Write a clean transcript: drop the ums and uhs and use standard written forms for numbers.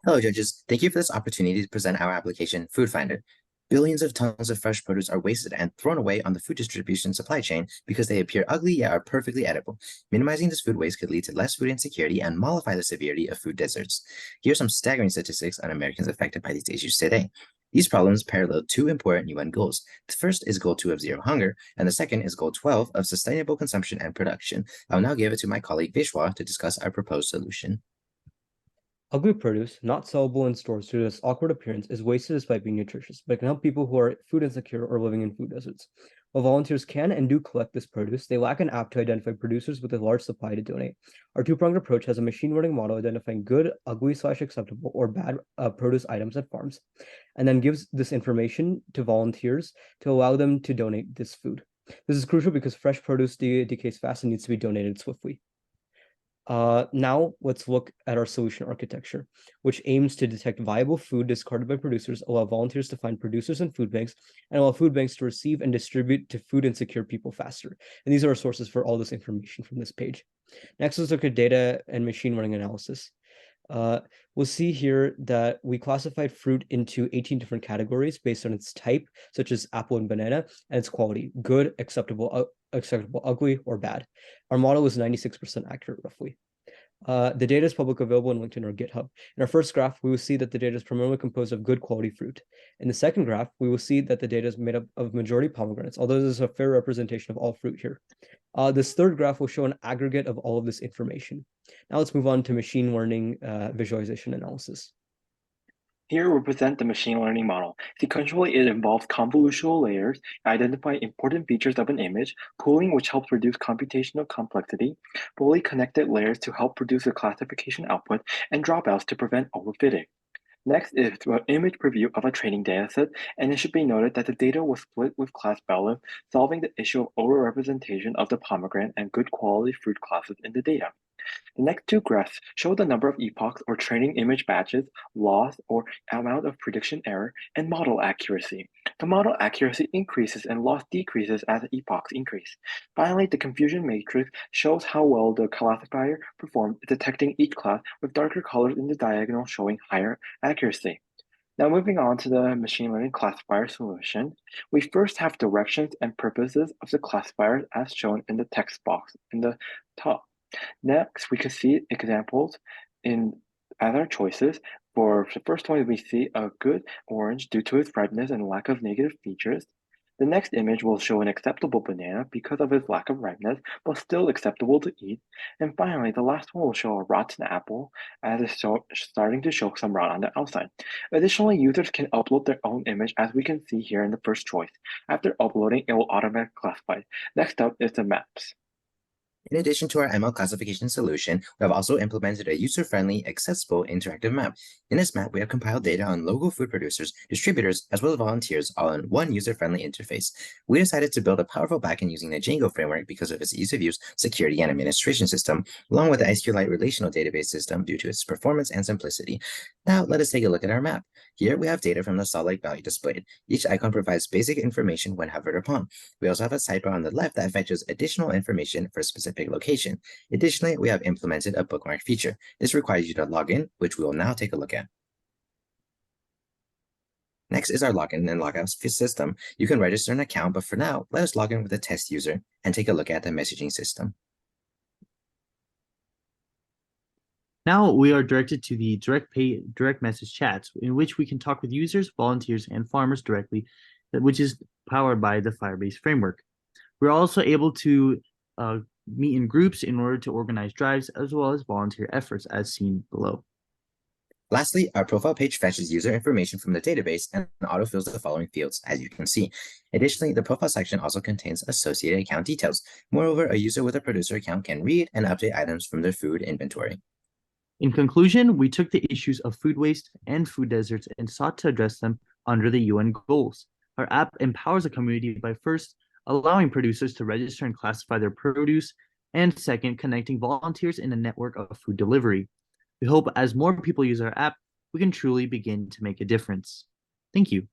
Hello, judges. Thank you for this opportunity to present our application, Food Finder. Billions of tons of fresh produce are wasted and thrown away on the food distribution supply chain because they appear ugly yet are perfectly edible. Minimizing this food waste could lead to less food insecurity and mollify the severity of food deserts. Here are some staggering statistics on Americans affected by these issues today. These problems parallel two important UN goals. The first is Goal 2 of Zero Hunger, and the second is Goal 12 of Sustainable Consumption and Production. I'll now give it to my colleague Vishwa to discuss our proposed solution. Ugly produce, not sellable in stores due to its awkward appearance, is wasted despite being nutritious, but it can help people who are food insecure or living in food deserts. While volunteers can and do collect this produce, they lack an app to identify producers with a large supply to donate. Our two-pronged approach has a machine learning model identifying good, ugly/acceptable, or bad produce items at farms, and then gives this information to volunteers to allow them to donate this food. This is crucial because fresh produce decays fast and needs to be donated swiftly. Now let's look at our solution architecture, which aims to detect viable food discarded by producers, allow volunteers to find producers in food banks, and allow food banks to receive and distribute to food insecure people faster. And these are our sources for all this information from this page. Next, let's look at data and machine learning analysis. We'll see here that we classified fruit into 18 different categories based on its type, such as apple and banana, and its quality: good, acceptable, ugly, or bad. Our model is 96% accurate, roughly. The data is publicly available and linked in our GitHub. In our first graph, we will see that the data is primarily composed of good quality fruit. In the second graph, we will see that the data is made up of majority pomegranates, although this is a fair representation of all fruit here. This third graph will show an aggregate of all of this information. Now let's move on to machine learning visualization analysis. Here we present the machine learning model. Sequentially, it involves convolutional layers, identify important features of an image, pooling which helps reduce computational complexity, fully connected layers to help produce a classification output, and dropouts to prevent overfitting. Next is an image preview of a training dataset, and it should be noted that the data was split with class value, solving the issue of overrepresentation of the pomegranate and good quality fruit classes in the data. The next two graphs show the number of epochs or training image batches, loss or amount of prediction error, and model accuracy. The model accuracy increases and loss decreases as the epochs increase. Finally, the confusion matrix shows how well the classifier performed detecting each class, with darker colors in the diagonal showing higher accuracy. Now moving on to the machine learning classifier solution, we first have directions and purposes of the classifier as shown in the text box in the top. Next, we can see examples in other choices. For the first one, we see a good orange due to its ripeness and lack of negative features. The next image will show an acceptable banana because of its lack of ripeness, but still acceptable to eat. And finally, the last one will show a rotten apple as it's starting to show some rot on the outside. Additionally, users can upload their own image as we can see here in the first choice. After uploading, it will automatically classify. Next up is the maps. In addition to our ML classification solution, we have also implemented a user-friendly, accessible, interactive map. In this map, we have compiled data on local food producers, distributors, as well as volunteers, all in one user-friendly interface. We decided to build a powerful backend using the Django framework because of its ease of use, security, and administration system, along with the SQLite relational database system due to its performance and simplicity. Now, let us take a look at our map. Here, we have data from the Salt Lake Valley displayed. Each icon provides basic information when hovered upon. We also have a sidebar on the left that fetches additional information for a specific location. Additionally, we have implemented a bookmark feature. This requires you to log in, which we will now take a look at. Next is our login and logout system. You can register an account, but for now, let us log in with a test user and take a look at the messaging system. Now we are directed to the direct message chats, in which we can talk with users, volunteers, and farmers directly, which is powered by the Firebase framework. We're also able to meet in groups in order to organize drives, as well as volunteer efforts, as seen below. Lastly, our profile page fetches user information from the database and autofills the following fields, as you can see. Additionally, the profile section also contains associated account details. Moreover, a user with a producer account can read and update items from their food inventory. In conclusion, we took the issues of food waste and food deserts and sought to address them under the UN goals. Our app empowers the community by first allowing producers to register and classify their produce, and second, connecting volunteers in a network of food delivery. We hope as more people use our app, we can truly begin to make a difference. Thank you.